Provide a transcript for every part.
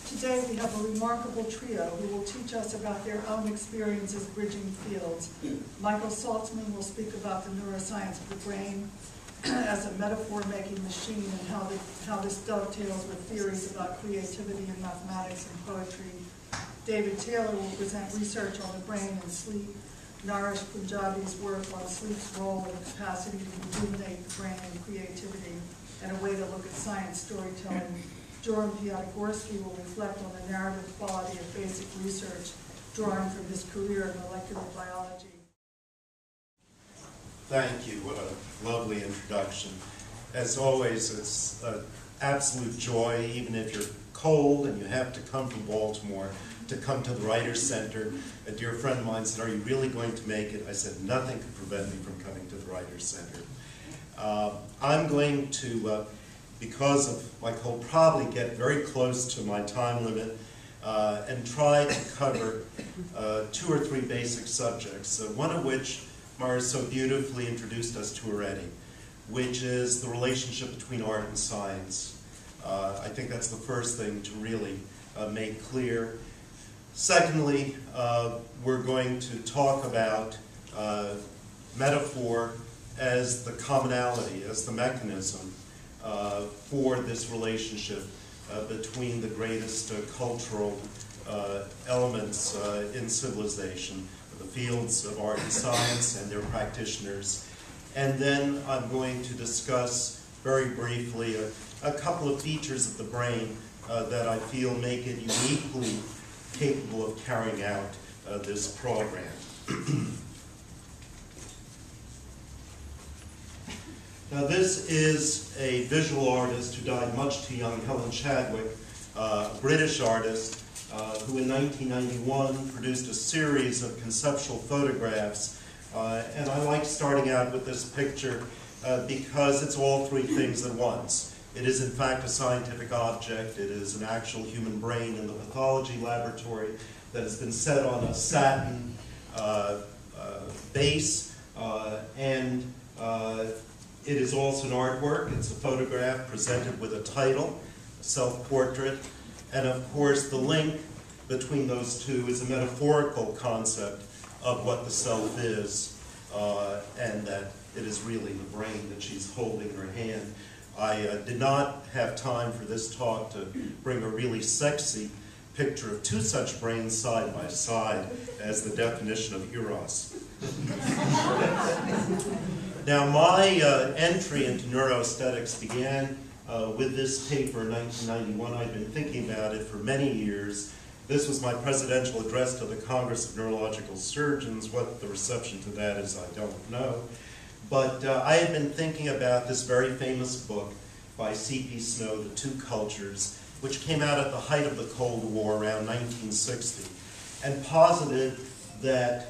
Today we have a remarkable trio who will teach us about their own experiences bridging fields. Michael Salcman will speak about the neuroscience of the brain as a metaphor-making machine and how this dovetails with theories about creativity in mathematics and poetry. David A.Taylor will present research on the brain and sleep, Naresh Punjabi's work on sleep's role and capacity to illuminate the brain and creativity, and a way to look at science storytelling. Joram Piatigorsky will reflect on the narrative quality of basic research, drawing from his career in molecular biology. Thank you. What a lovely introduction. As always, it's an absolute joy, even if you're cold and you have to come from Baltimore, to come to the Writers' Center. A dear friend of mine said, "Are you really going to make it?" I said, "Nothing could prevent me from coming to the Writers' Center." I'm going to, because of my cold, probably get very close to my time limit and try to cover 2 or 3 basic subjects, one of which Mara so beautifully introduced us to already, which is the relationship between art and science. I think that's the first thing to really make clear. Secondly, we're going to talk about metaphor as the commonality, as the mechanism for this relationship between the greatest cultural elements in civilization, the fields of art and science and their practitioners. And then I'm going to discuss very briefly a couple of features of the brain that I feel make it uniquely capable of carrying out this program. Now, this is a visual artist who died much too young, Helen Chadwick, a British artist who in 1991 produced a series of conceptual photographs. And I like starting out with this picture because it's all 3 things at once. It is, in fact, a scientific object. It is an actual human brain in the pathology laboratory that has been set on a satin base, and it is also an artwork. It's a photograph presented with a title, a self-portrait, and of course the link between those two is a metaphorical concept of what the self is, and that it is really the brain that she's holding in her hand. I did not have time for this talk to bring a really sexy picture of 2 such brains side by side as the definition of eros. Now, my entry into neuroaesthetics began with this paper in 1991. I'd been thinking about it for many years. This was my presidential address to the Congress of Neurological Surgeons. What the reception to that is, I don't know. But I had been thinking about this very famous book by C.P. Snow, The Two Cultures, which came out at the height of the Cold War around 1960, and posited that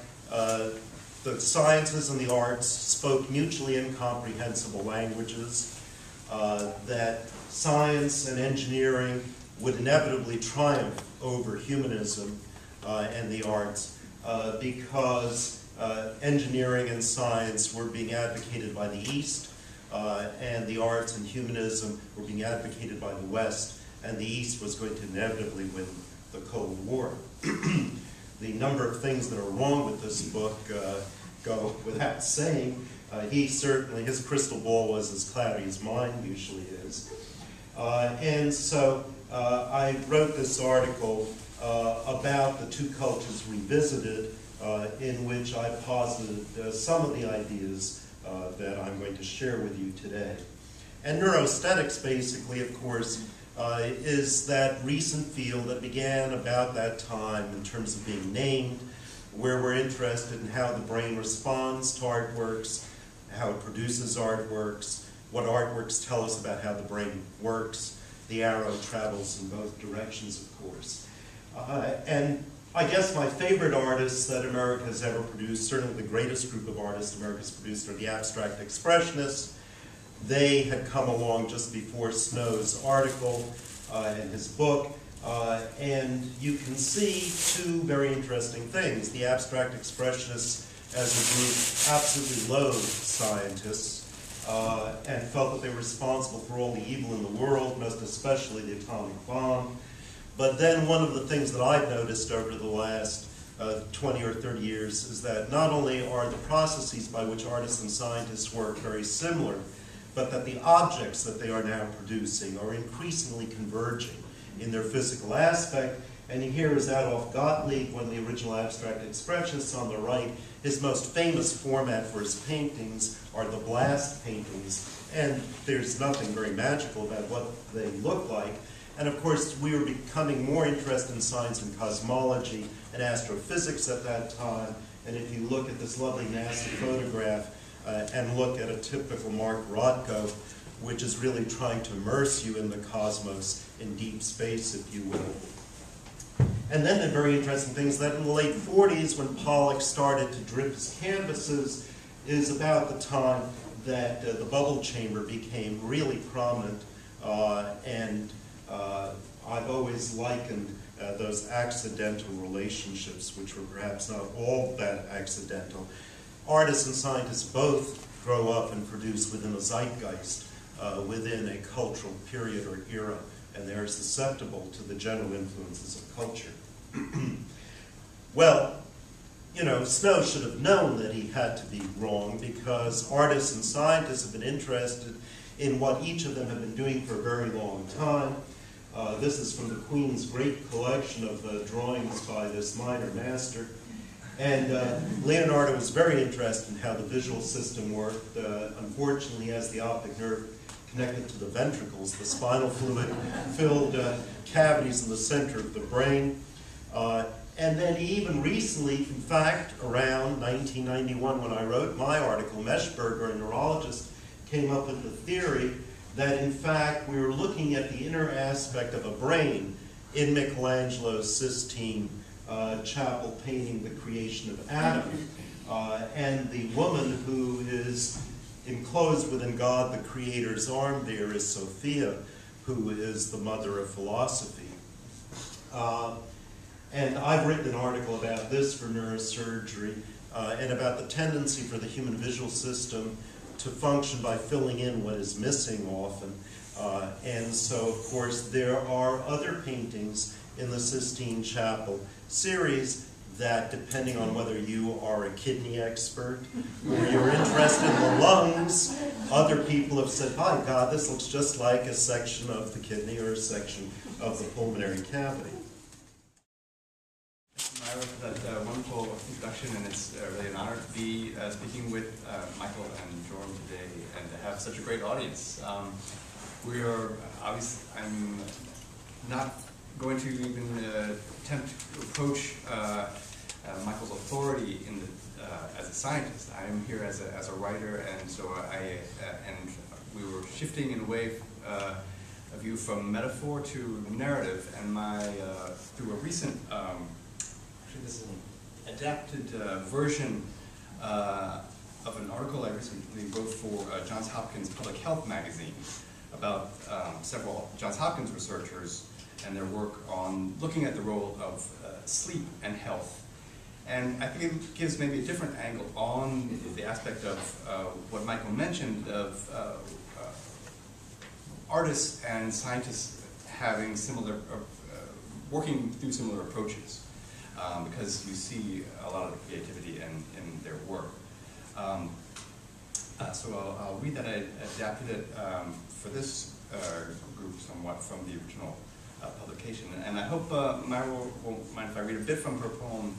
the sciences and the arts spoke mutually incomprehensible languages, that science and engineering would inevitably triumph over humanism and the arts because engineering and science were being advocated by the East, and the arts and humanism were being advocated by the West, and the East was going to inevitably win the Cold War. The number of things that are wrong with this book go without saying. His crystal ball was as cloudy as mine usually is. And so I wrote this article about the Two Cultures Revisited, in which I posited some of the ideas that I'm going to share with you today. And neuroaesthetics, basically, of course, is that recent field that began about that time in terms of being named, where we're interested in how the brain responds to artworks, how it produces artworks, what artworks tell us about how the brain works. The arrow travels in both directions, of course. And I guess my favorite artists that America has ever produced, certainly the greatest group of artists America has produced, are the abstract expressionists. They had come along just before Snow's article and his book, and you can see 2 very interesting things. The abstract expressionists as a group absolutely loathed scientists and felt that they were responsible for all the evil in the world, most especially the atomic bomb. But then one of the things that I've noticed over the last 20 or 30 years is that not only are the processes by which artists and scientists work very similar, but that the objects that they are now producing are increasingly converging in their physical aspect. And here is Adolf Gottlieb, one of the original abstract expressionists on the right. His most famous format for his paintings are the blast paintings, and there's nothing very magical about what they look like. And of course, we were becoming more interested in science and cosmology and astrophysics at that time. And if you look at this lovely NASA photograph and look at a typical Mark Rothko, which is really trying to immerse you in the cosmos in deep space, if you will. And then the very interesting thing is that in the late 40s, when Pollock started to drip his canvases, is about the time that the bubble chamber became really prominent. I've always likened those accidental relationships, which were perhaps not all that accidental. Artists and scientists both grow up and produce within a zeitgeist, within a cultural period or era, and they're susceptible to the general influences of culture. Well, you know, Snow should have known that he had to be wrong, because artists and scientists have been interested in what each of them have been doing for a very long time. This is from the Queen's great collection of drawings by this minor master. And Leonardo was very interested in how the visual system worked. Unfortunately, he has the optic nerve connected to the ventricles, the spinal fluid-filled cavities in the center of the brain. And then even recently, in fact, around 1991 when I wrote my article, Meshberger, a neurologist, came up with the theory that in fact we were looking at the inner aspect of a brain in Michelangelo's Sistine Chapel painting The Creation of Adam. And the woman who is enclosed within God, the Creator's arm there, is Sophia, who is the mother of philosophy. And I've written an article about this for neurosurgery and about the tendency for the human visual system to function by filling in what is missing often. And so, of course, there are other paintings in the Sistine Chapel series that, depending on whether you are a kidney expert or you're interested in the lungs, other people have said, by God, this looks just like a section of the kidney or a section of the pulmonary cavity. Myra, for that wonderful introduction, and it's really an honor to be speaking with Michael and Joram today and to have such a great audience. We are obviously, I'm not going to even attempt to approach Michael's authority in as a scientist. I am here as a writer, and so and we were shifting in a way a view from metaphor to narrative, and through a recent actually this is an adapted version of an article I recently wrote for Johns Hopkins Public Health magazine about several Johns Hopkins researchers and their work on looking at the role of sleep and health. And I think it gives maybe a different angle on the aspect of what Michael mentioned of artists and scientists having similar, working through similar approaches. Because you see a lot of the creativity in their work. So I'll read that. I adapted it for this group somewhat from the original publication. And I hope Myra won't mind if I read a bit from her poem,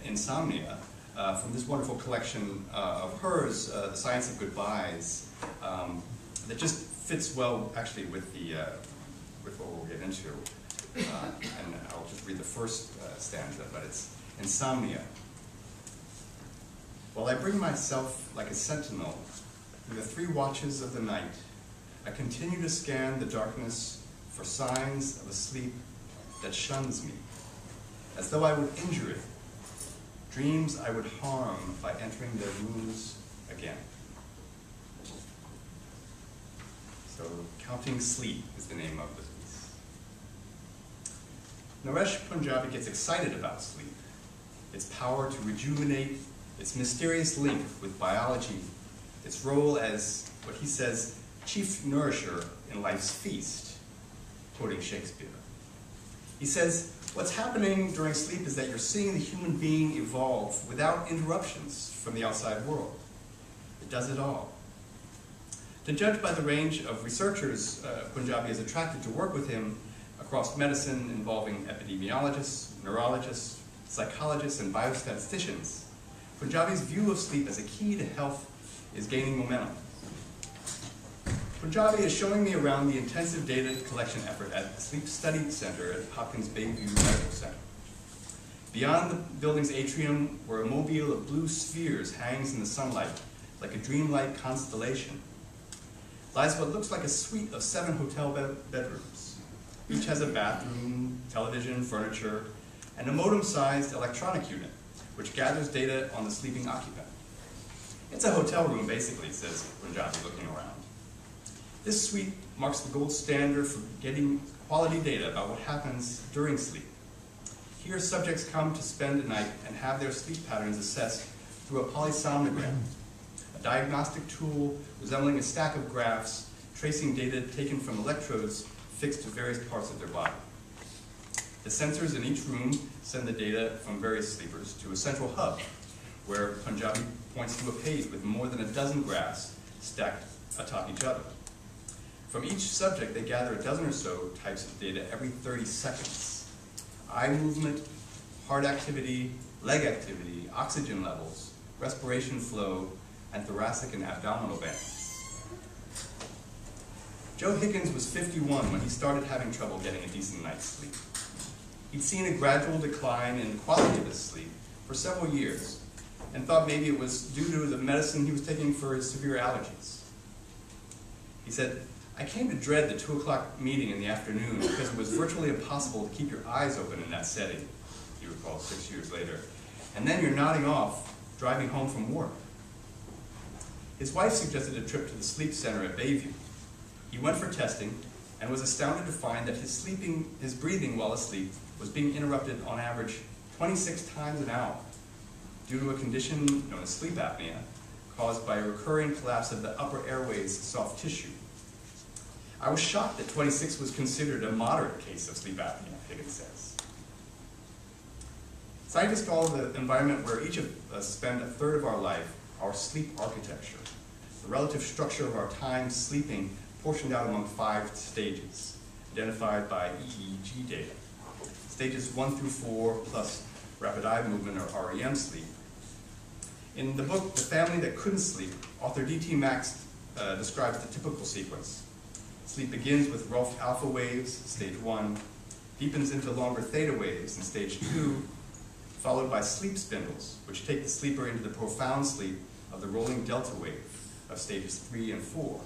Insomnia, from this wonderful collection of hers, The Science of Goodbyes, that just fits well, actually, with what we'll get into. And I'll just read the first stanza, but it's Insomnia. While I bring myself like a sentinel through the 3 watches of the night, I continue to scan the darkness for signs of a sleep that shuns me, as though I would injure it, dreams I would harm by entering their rooms again. So, Counting Sleep is the name of the piece. Naresh Punjabi gets excited about sleep, its power to rejuvenate, its mysterious link with biology, its role as, what he says, chief nourisher in life's feast, quoting Shakespeare. He says, what's happening during sleep is that you're seeing the human being evolve without interruptions from the outside world. It does it all. To judge by the range of researchers Punjabi is attracted to work with him across medicine involving epidemiologists, neurologists, psychologists, and biostatisticians, Punjabi's view of sleep as a key to health is gaining momentum. Punjabi is showing me around the intensive data collection effort at the Sleep Study Center at Hopkins Bayview Medical Center. Beyond the building's atrium, where a mobile of blue spheres hangs in the sunlight like a dreamlike constellation, lies what looks like a suite of 7 hotel bedrooms. Each has a bathroom, television, furniture, and a modem-sized electronic unit, which gathers data on the sleeping occupant. It's a hotel room, basically, says Punjabi, looking around. This suite marks the gold standard for getting quality data about what happens during sleep. Here, subjects come to spend a night and have their sleep patterns assessed through a polysomnogram, a diagnostic tool resembling a stack of graphs tracing data taken from electrodes fixed to various parts of their body. The sensors in each room send the data from various sleepers to a central hub, where Punjabi points to a page with more than a dozen graphs stacked atop each other. From each subject, they gather a dozen or so types of data every 30 seconds. Eye movement, heart activity, leg activity, oxygen levels, respiration flow, and thoracic and abdominal bands. Joe Higgins was 51 when he started having trouble getting a decent night's sleep. He'd seen a gradual decline in the quality of his sleep for several years and thought maybe it was due to the medicine he was taking for his severe allergies. He said, I came to dread the 2 o'clock meeting in the afternoon because it was virtually impossible to keep your eyes open in that setting, he recalled 6 years later. And then you're nodding off, driving home from work. His wife suggested a trip to the sleep center at Bayview. He went for testing and was astounded to find that his breathing while asleep was being interrupted on average 26 times an hour due to a condition known as sleep apnea caused by a recurring collapse of the upper airways soft tissue. I was shocked that 26 was considered a moderate case of sleep apnea, Higgins says. Scientists call the environment where each of us spend a third of our life our sleep architecture, the relative structure of our time sleeping portioned out among 5 stages, identified by EEG data. Stages 1 through 4 plus rapid eye movement or REM sleep. In the book, The Family That Couldn't Sleep, author D.T. Max describes the typical sequence. Sleep begins with rough alpha waves, stage 1, deepens into longer theta waves in stage 2, followed by sleep spindles, which take the sleeper into the profound sleep of the rolling delta wave of stages 3 and 4.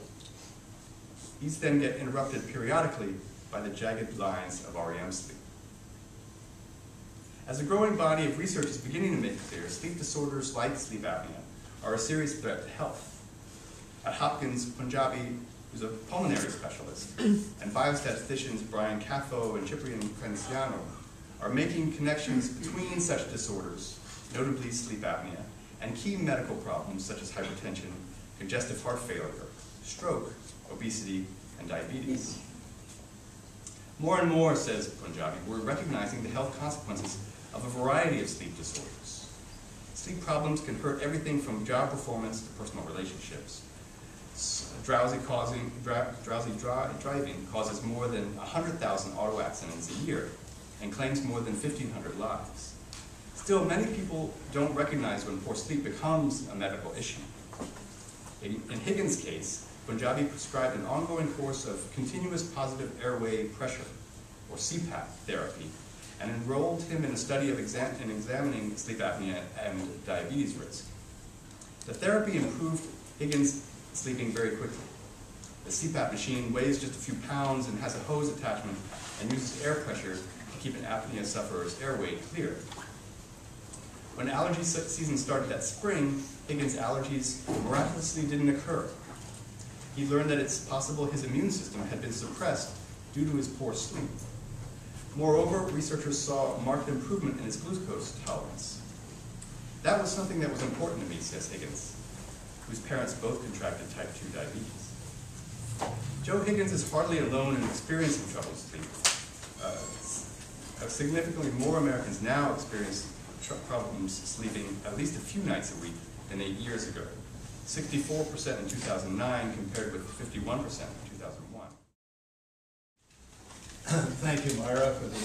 These then get interrupted periodically by the jagged lines of REM sleep. As a growing body of research is beginning to make clear, sleep disorders like sleep apnea are a serious threat to health. At Hopkins, Punjabi, who's a pulmonary specialist, and biostatisticians Brian Caffo and Ciprian Crenciano are making connections between such disorders, notably sleep apnea, and key medical problems such as hypertension, congestive heart failure, stroke, obesity, and diabetes. More and more, says Punjabi, we're recognizing the health consequences of a variety of sleep disorders. Sleep problems can hurt everything from job performance to personal relationships. Drowsy driving causes more than 100,000 auto accidents a year and claims more than 1,500 lives. Still, many people don't recognize when poor sleep becomes a medical issue. In Higgins' case, Punjabi prescribed an ongoing course of continuous positive airway pressure, or CPAP therapy, and enrolled him in a study of examining sleep apnea and diabetes risk. The therapy improved Higgins' sleeping very quickly. The CPAP machine weighs just a few pounds and has a hose attachment and uses air pressure to keep an apnea sufferer's airway clear. When allergy season started that spring, Higgins' allergies miraculously didn't occur. He learned that it's possible his immune system had been suppressed due to his poor sleep. Moreover, researchers saw a marked improvement in his glucose tolerance. That was something that was important to me, says Higgins, whose parents both contracted type 2 diabetes. Joe Higgins is hardly alone in experiencing troubled sleep. significantly more Americans now experience problems sleeping at least a few nights a week than 8 years ago. 64% in 2009 compared with 51% in 2001. Thank you, Myra, for the...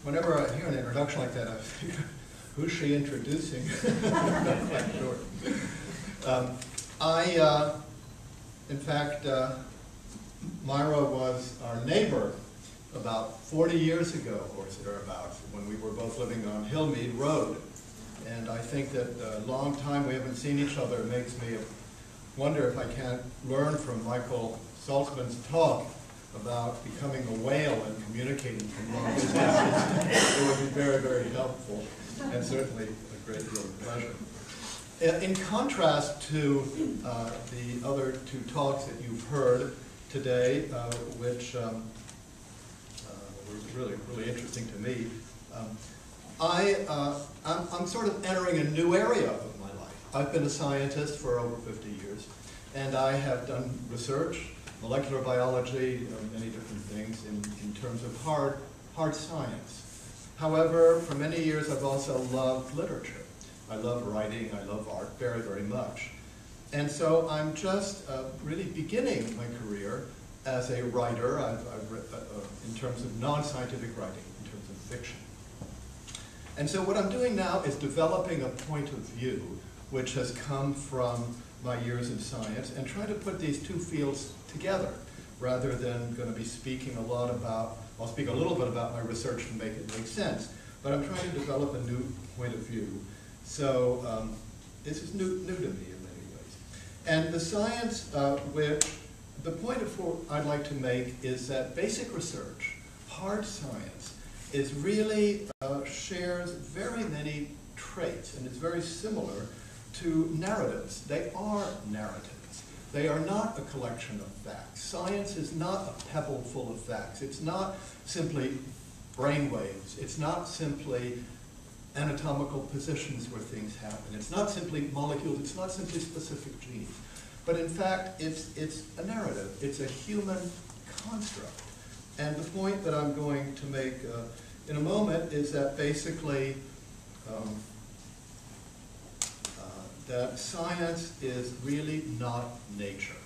Whenever I hear an introduction like that, I figure, who's she introducing? Not quite sure. In fact, Myra was our neighbor about 40 years ago, or thereabouts, when we were both living on Hillmead Road. And I think that a long time we haven't seen each other makes me wonder if I can't learn from Michael Salcman's talk about becoming a whale and communicating from long distances. It would be very, very helpful, and certainly a great deal of pleasure. In contrast to the other two talks that you've heard today, which were really, really interesting to me, I'm sort of entering a new area of my life. I've been a scientist for over 50 years, and I have done research, molecular biology, many different things in terms of hard science. However, for many years I've also loved literature. I love writing, I love art very, very much. And so I'm just really beginning my career as a writer. I've in terms of non-scientific writing, in terms of fiction. And so what I'm doing now is developing a point of view which has come from my years in science and trying to put these two fields together rather than going to be speaking a lot about, I'll speak a little bit about my research to make it make sense, but I'm trying to develop a new point of view. So this is new to me in many ways. And the science the point I'd like to make is that basic research, hard science, is really shares very many traits, and it's very similar to narratives. They are narratives. They are not a collection of facts. Science is not a pebble full of facts. It's not simply brain waves. It's not simply anatomical positions where things happen. It's not simply molecules. It's not simply specific genes. But in fact, it's a narrative. It's a human construct. And the point that I'm going to make in a moment is that basically that science is really not nature.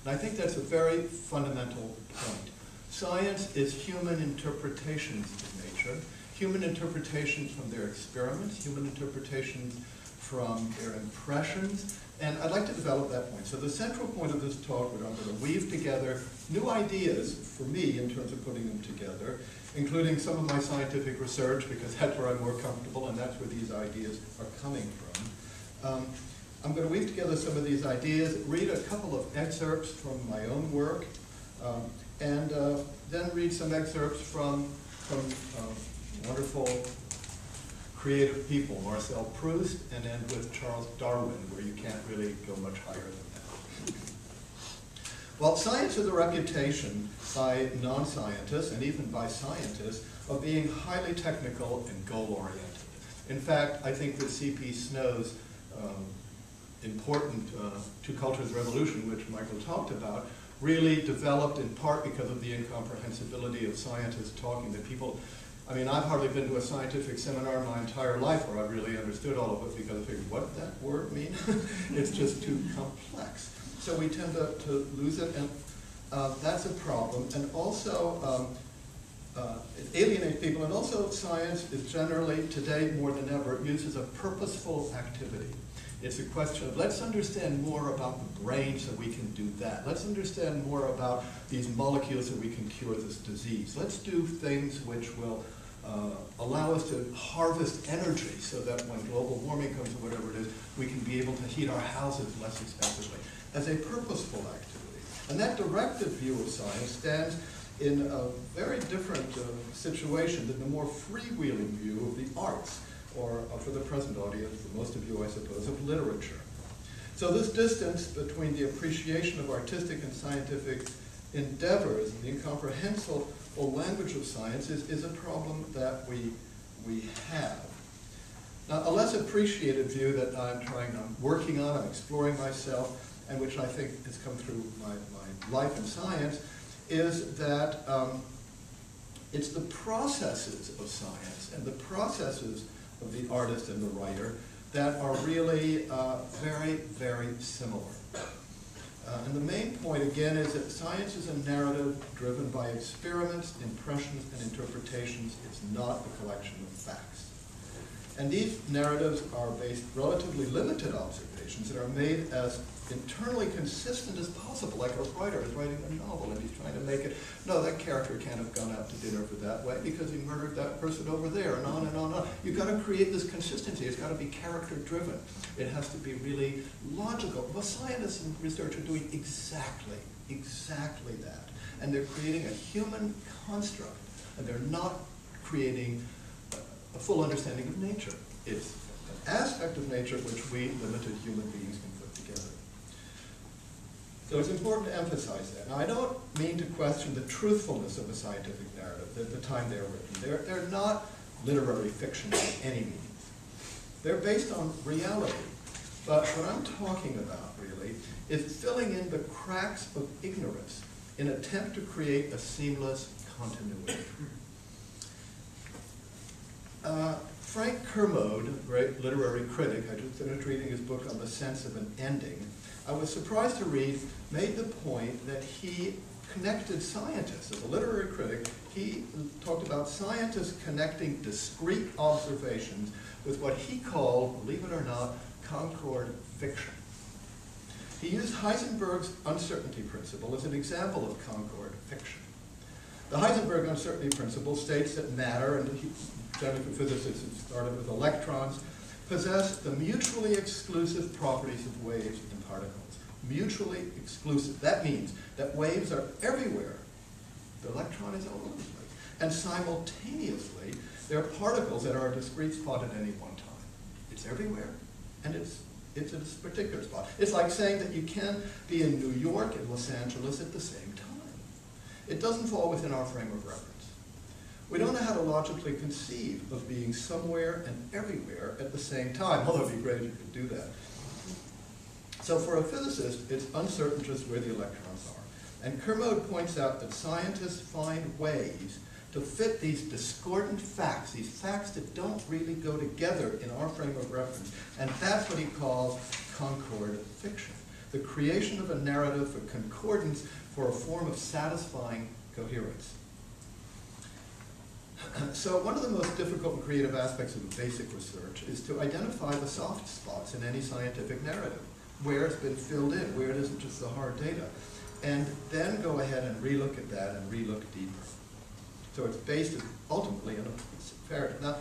And I think that's a very fundamental point. Science is human interpretations of nature, human interpretations from their experiments, human interpretations from their impressions, and I'd like to develop that point. So the central point of this talk, where I'm going to weave together new ideas for me in terms of putting them together, including some of my scientific research, because that's where I'm more comfortable and that's where these ideas are coming from. I'm going to weave together some of these ideas, read a couple of excerpts from my own work, and then read some excerpts from wonderful creative people, Marcel Proust, and end with Charles Darwin, where you can't really go much higher than that. Well, science has a reputation by non-scientists, and even by scientists, of being highly technical and goal-oriented. In fact, I think that C.P. Snow's important Two Cultures Revolution, which Michael talked about, really developed in part because of the incomprehensibility of scientists talking to people. I mean, I've hardly been to a scientific seminar in my entire life where I've really understood all of it, because I figured, what does that word mean? It's just too complex. So we tend to lose it, and that's a problem. And also, it alienates people, and also science is generally, today more than ever, uses a purposeful activity. It's a question of, let's understand more about the brain so we can do that. Let's understand more about these molecules so we can cure this disease. Let's do things which will allow us to harvest energy so that when global warming comes or whatever it is, we can be able to heat our houses less expensively, as a purposeful activity. And that directive view of science stands in a very different situation than the more freewheeling view of the arts, or for the present audience, for most of you, I suppose, of literature. So this distance between the appreciation of artistic and scientific endeavors and the incomprehensible language of science is a problem that we have. Now, a less appreciated view that I'm working on, I'm exploring myself, and which I think has come through my life in science, is that It's the processes of science and the processes of the artist and the writer that are really very, very similar. And the main point, again, is that science is a narrative driven by experiments, impressions, and interpretations. It's not a collection of facts. And these narratives are based relatively limited observations that are made as internally consistent as possible, like a writer is writing a novel and he's trying to make it, no, that character can't have gone out to dinner for that way because he murdered that person over there, and on and on and on. You've got to create this consistency. It's got to be character driven. It has to be really logical. Well, scientists and research are doing exactly that. And they're creating a human construct, and they're not creating a full understanding of nature. It's an aspect of nature which we limited human beings can put together. So it's important to emphasize that. Now, I don't mean to question the truthfulness of a scientific narrative at the time they were written. They're not literary fiction by any means. They're based on reality. But what I'm talking about, really, is filling in the cracks of ignorance in an attempt to create a seamless continuity. Frank Kermode, a great literary critic, I just finished reading his book on the sense of an ending. I was surprised to read, made the point that he connected scientists. As a literary critic, he talked about scientists connecting discrete observations with what he called, believe it or not, Concord fiction. He used Heisenberg's uncertainty principle as an example of Concord fiction. The Heisenberg uncertainty principle states that matter, and generally for physicists it started with electrons, possess the mutually exclusive properties of waves and particles. Mutually exclusive. That means that waves are everywhere. The electron is all over the place. And simultaneously, there are particles that are a discrete spot at any one time. It's everywhere, and it's at a particular spot. It's like saying that you can be in New York and Los Angeles at the same time. It doesn't fall within our frame of reference. We don't know how to logically conceive of being somewhere and everywhere at the same time, although it would be great if you could do that. So for a physicist, it's uncertain just where the electrons are. And Kermode points out that scientists find ways to fit these discordant facts, these facts that don't really go together in our frame of reference. And that's what he calls Concord fiction. The creation of a narrative for concordance for a form of satisfying coherence. So one of the most difficult and creative aspects of basic research is to identify the soft spots in any scientific narrative, where it's been filled in, where it isn't just the hard data, and then go ahead and relook at that and relook deeper. So it's based ultimately on a fair. Now,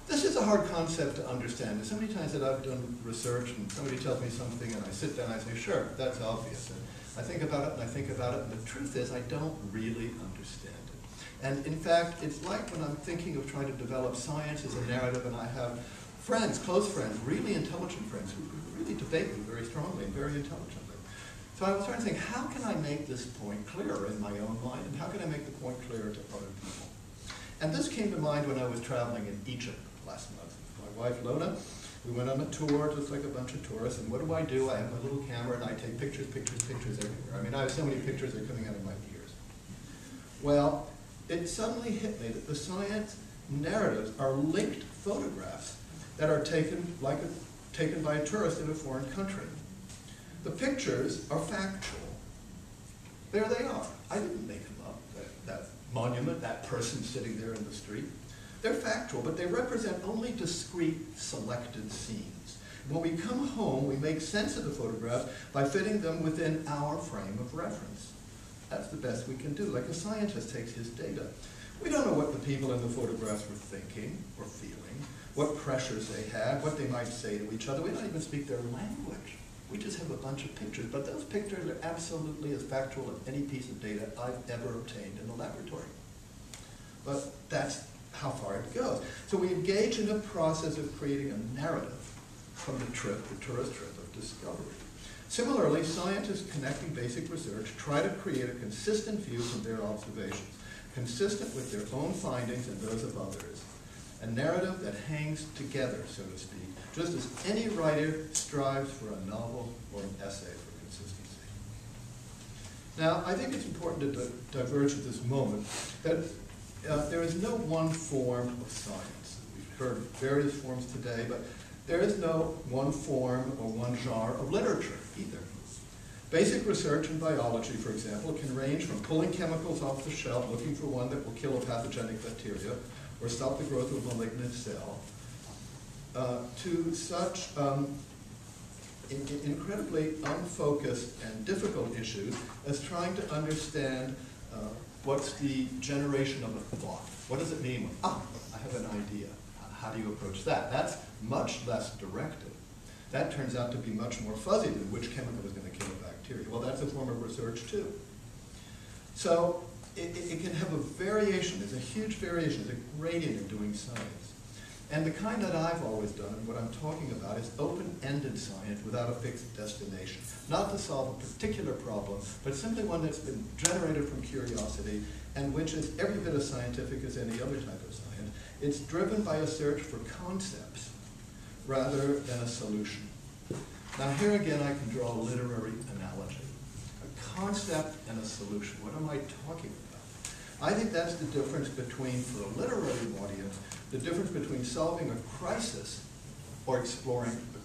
this is a hard concept to understand. There's so many times that I've done research and somebody tells me something and I sit down and I say, sure, that's obvious. And I think about it and I think about it, and the truth is I don't really understand it. And in fact, it's like when I'm thinking of trying to develop science as a narrative and I have friends, close friends, really intelligent friends who really debate me very strongly and very intelligently. So I was trying to think, how can I make this point clearer in my own mind, and how can I make the point clearer to other people? And this came to mind when I was traveling in Egypt last month. My wife, Lona, we went on a tour just like a bunch of tourists, and what do? I have my little camera and I take pictures everywhere. I mean, I have so many pictures that are coming out of my ears. Well, it suddenly hit me that the science narratives are linked photographs that are taken by a tourist in a foreign country. The pictures are factual. There they are. I didn't make them up, that monument, that person sitting there in the street. They're factual, but they represent only discrete, selected scenes. When we come home, we make sense of the photographs by fitting them within our frame of reference. That's the best we can do, like a scientist takes his data. We don't know what the people in the photographs were thinking or feeling, what pressures they had, what they might say to each other. We don't even speak their language. We just have a bunch of pictures, but those pictures are absolutely as factual as any piece of data I've ever obtained in the laboratory. But that's how far it goes. So we engage in a process of creating a narrative from the tourist trip of discovery. Similarly, scientists connecting basic research try to create a consistent view from their observations, consistent with their own findings and those of others. A narrative that hangs together, so to speak, just as any writer strives for a novel or an essay for consistency. Now, I think it's important to diverge at this moment that there is no one form of science. We've heard various forms today, but there is no one form or one genre of literature either. Basic research in biology, for example, can range from pulling chemicals off the shelf, looking for one that will kill a pathogenic bacteria or stop the growth of a malignant cell, to such incredibly unfocused and difficult issues as trying to understand what's the generation of a thought. What does it mean? I have an idea. How do you approach that? That's much less directive. That turns out to be much more fuzzy than which chemical is going to kill a bacteria. Well, that's a form of research too. So it can have a variation. There's a huge variation. There's a gradient in doing science. And the kind that I've always done, and what I'm talking about, is open-ended science without a fixed destination. Not to solve a particular problem, but simply one that's been generated from curiosity and which is every bit as scientific as any other type of science. It's driven by a search for concepts rather than a solution. Now here again I can draw a literary analogy. A concept and a solution. What am I talking about? I think that's the difference between, for a literary audience, the difference between solving a crisis or exploring the